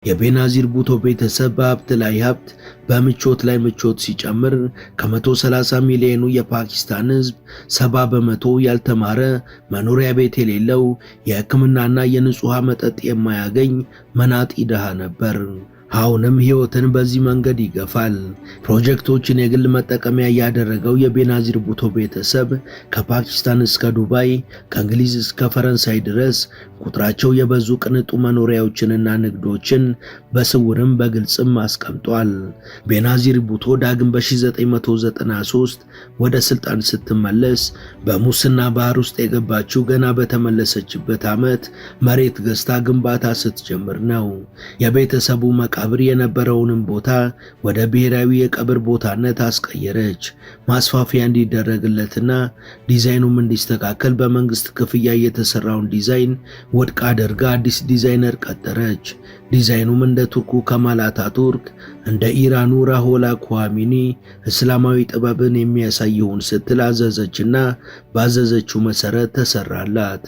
የቤናዚር ቡቶ ቤተሰብ በሀብት ላይ ሀብት በምቾት ላይ ምቾት ሲጨምር ከ130 ሚሊዮኑ የፓኪስታን ሕዝብ 70 በመቶ ያልተማረ፣ መኖሪያ ቤት የሌለው፣ የሕክምናና የንጹህ መጠጥ የማያገኝ መናጢ ድሃ ነበር። አሁንም ሕይወትን በዚህ መንገድ ይገፋል። ፕሮጀክቶችን የግል መጠቀሚያ ያደረገው የቤናዚር ቡቶ ቤተሰብ ከፓኪስታን እስከ ዱባይ፣ ከእንግሊዝ እስከ ፈረንሳይ ድረስ ቁጥራቸው የበዙ ቅንጡ መኖሪያዎችንና ንግዶችን በስውርም በግልጽም አስቀምጧል። ቤናዚር ቡቶ ዳግም በ1993 ወደ ስልጣን ስትመለስ በሙስና ባህር ውስጥ የገባችው ገና በተመለሰችበት ዓመት መሬት ገዝታ ግንባታ ስትጀምር ነው። የቤተሰቡ መቃብር የነበረውንም ቦታ ወደ ብሔራዊ የቀብር ቦታነት አስቀየረች። ማስፋፊያ እንዲደረግለትና ዲዛይኑም እንዲስተካከል በመንግስት ክፍያ የተሰራውን ዲዛይን ወድቅ አድርጋ አዲስ ዲዛይነር ቀጠረች። ዲዛይኑም እንደ ቱርኩ ከማል አታቱርክ፣ እንደ ኢራኑ ራሆላ ኳሚኒ እስላማዊ ጥበብን የሚያሳይ ይሁን ስትል አዘዘችና ባዘዘችው መሰረት ተሰራላት።